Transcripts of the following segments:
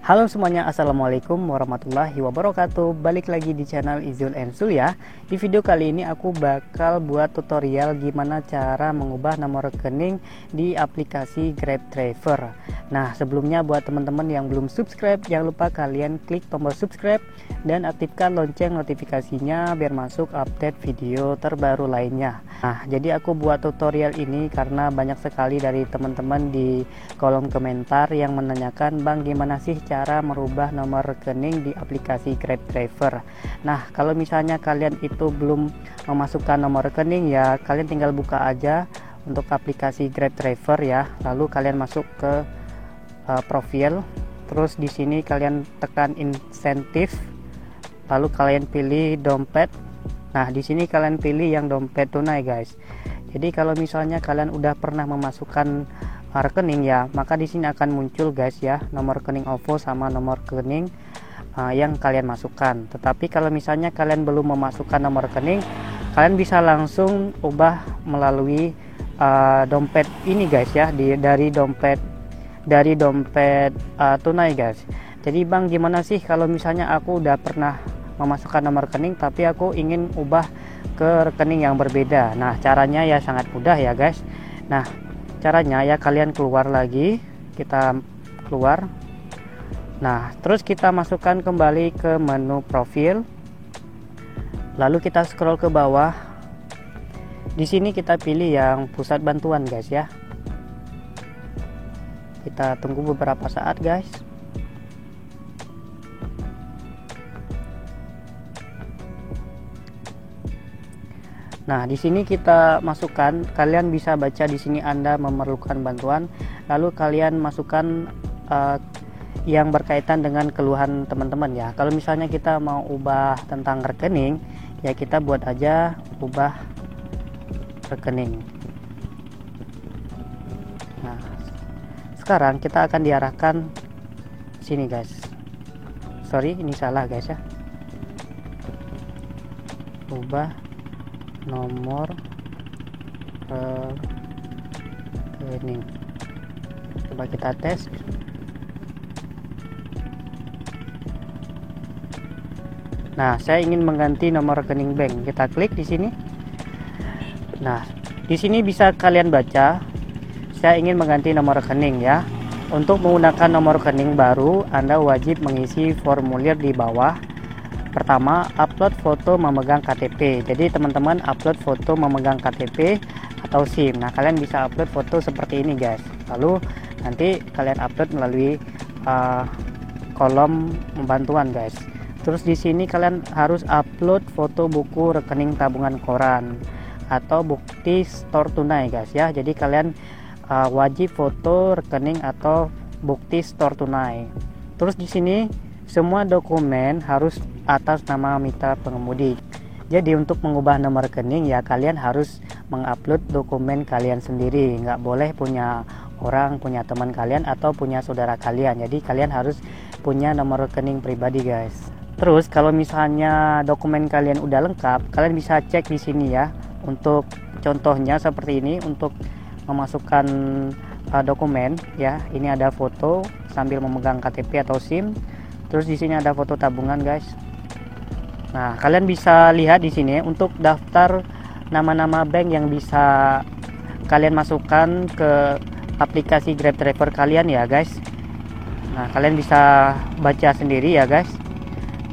Halo semuanya, assalamualaikum warahmatullahi wabarakatuh. Balik lagi di channel Izul and Sul ya. Di video kali ini aku bakal buat tutorial gimana cara mengubah nomor rekening di aplikasi Grab Driver. Nah, sebelumnya buat teman-teman yang belum subscribe, jangan lupa kalian klik tombol subscribe dan aktifkan lonceng notifikasinya biar masuk update video terbaru lainnya. Nah, jadi aku buat tutorial ini karena banyak sekali dari teman-teman di kolom komentar yang menanyakan, "Bang, gimana sih cara merubah nomor rekening di aplikasi Grab Driver?" Nah, kalau misalnya kalian itu belum memasukkan nomor rekening ya, kalian tinggal buka aja untuk aplikasi Grab Driver ya. Lalu kalian masuk ke profil, terus di sini kalian tekan insentif, lalu kalian pilih dompet. Nah, di sini kalian pilih yang dompet tunai guys. Jadi kalau misalnya kalian udah pernah memasukkan rekening ya, maka di sini akan muncul guys ya nomor rekening OVO sama nomor rekening yang kalian masukkan. Tetapi kalau misalnya kalian belum memasukkan nomor rekening, kalian bisa langsung ubah melalui dompet ini guys ya, dari dompet tunai guys. Jadi, "Bang, gimana sih kalau misalnya aku udah pernah memasukkan nomor rekening tapi aku ingin ubah ke rekening yang berbeda?" Nah, caranya ya sangat mudah ya guys. Nah, caranya ya kalian keluar lagi, kita keluar. Nah, terus kita masukkan kembali ke menu profil, lalu kita scroll ke bawah. Di sini kita pilih yang pusat bantuan guys ya. Kita tunggu beberapa saat guys. Nah, di sini kita masukkan, kalian bisa baca di sini Anda memerlukan bantuan, lalu kalian masukkan yang berkaitan dengan keluhan teman-teman ya. Kalau misalnya kita mau ubah tentang rekening, ya kita buat aja ubah rekening. Nah, sekarang kita akan diarahkan sini guys. Sorry, ini salah guys ya. Ubah nomor rekening. Coba kita tes. Nah, saya ingin mengganti nomor rekening bank. Kita klik di sini. Nah, di sini bisa kalian baca, saya ingin mengganti nomor rekening ya. Untuk menggunakan nomor rekening baru, Anda wajib mengisi formulir di bawah. Pertama, upload foto memegang KTP. Jadi teman-teman upload foto memegang KTP atau SIM. Nah, kalian bisa upload foto seperti ini guys. Lalu nanti kalian upload melalui kolom bantuan guys. Terus di sini kalian harus upload foto buku rekening tabungan koran atau bukti store tunai guys ya. Jadi kalian wajib foto rekening atau bukti store tunai. Terus di sini semua dokumen harus atas nama mitra pengemudi. Jadi untuk mengubah nomor rekening ya kalian harus mengupload dokumen kalian sendiri. Nggak boleh punya orang, punya teman kalian atau punya saudara kalian. Jadi kalian harus punya nomor rekening pribadi guys. Terus kalau misalnya dokumen kalian udah lengkap, kalian bisa cek di sini ya. Untuk contohnya seperti ini, untuk memasukkan dokumen ya. Ini ada foto sambil memegang KTP atau SIM. Terus di sini ada foto tabungan guys. Nah, kalian bisa lihat di sini untuk daftar nama-nama bank yang bisa kalian masukkan ke aplikasi Grab Driver kalian ya guys. Nah, kalian bisa baca sendiri ya guys.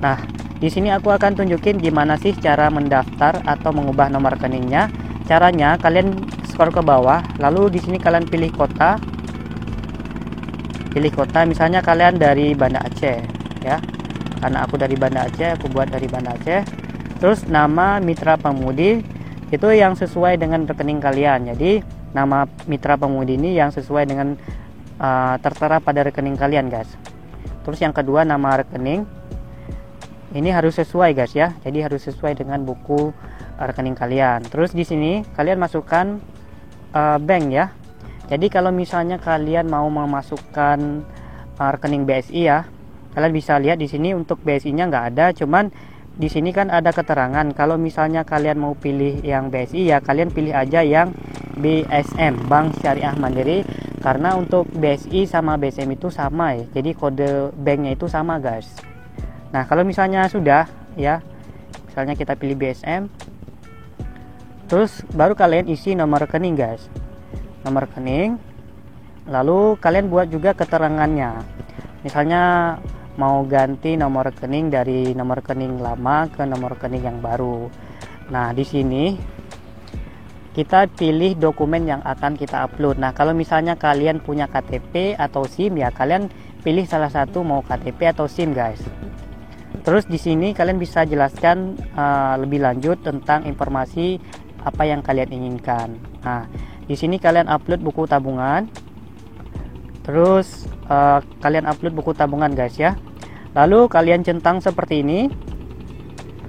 Nah, di sini aku akan tunjukin gimana sih cara mendaftar atau mengubah nomor rekeningnya. Caranya kalian scroll ke bawah, lalu di sini kalian pilih kota. Pilih kota, misalnya kalian dari Banda Aceh ya. Karena aku dari Banda Aceh, aku buat dari Banda Aceh. Terus nama mitra pengemudi itu yang sesuai dengan rekening kalian. Jadi nama mitra pengemudi ini yang sesuai dengan tertera pada rekening kalian guys. Terus yang kedua, nama rekening ini harus sesuai guys ya. Jadi harus sesuai dengan buku rekening kalian. Terus di sini kalian masukkan bank ya. Jadi kalau misalnya kalian mau memasukkan rekening BSI ya, kalian bisa lihat di sini untuk BSI-nya nggak ada, cuman di sini kan ada keterangan. Kalau misalnya kalian mau pilih yang BSI ya kalian pilih aja yang BSM, Bank Syariah Mandiri. Karena untuk BSI sama BSM itu sama ya, jadi kode banknya itu sama guys. Nah kalau misalnya sudah ya, misalnya kita pilih BSM, terus baru kalian isi nomor rekening guys, nomor rekening, lalu kalian buat juga keterangannya. Misalnya mau ganti nomor rekening dari nomor rekening lama ke nomor rekening yang baru. Nah di sini kita pilih dokumen yang akan kita upload. Nah kalau misalnya kalian punya KTP atau SIM ya, kalian pilih salah satu, mau KTP atau SIM guys. Terus di sini kalian bisa jelaskan lebih lanjut tentang informasi apa yang kalian inginkan. Nah di sini kalian upload buku tabungan. Terus kalian upload buku tabungan guys ya. Lalu kalian centang seperti ini.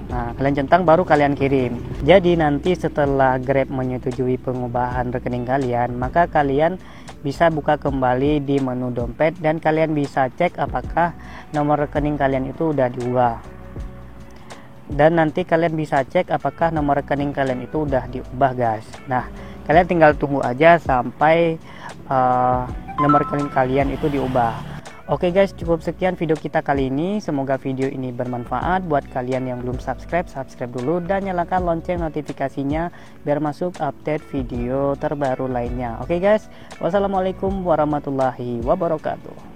Nah, kalian centang baru kalian kirim. Jadi nanti setelah Grab menyetujui pengubahan rekening kalian, maka kalian bisa buka kembali di menu dompet dan kalian bisa cek apakah nomor rekening kalian itu udah diubah. Dan nanti kalian bisa cek apakah nomor rekening kalian itu udah diubah guys. Nah, kalian tinggal tunggu aja sampai nomor rekening kalian itu diubah. Oke guys, cukup sekian video kita kali ini. Semoga video ini bermanfaat. Buat kalian yang belum subscribe, subscribe dulu dan nyalakan lonceng notifikasinya biar masuk update video terbaru lainnya. Oke guys, wassalamualaikum warahmatullahi wabarakatuh.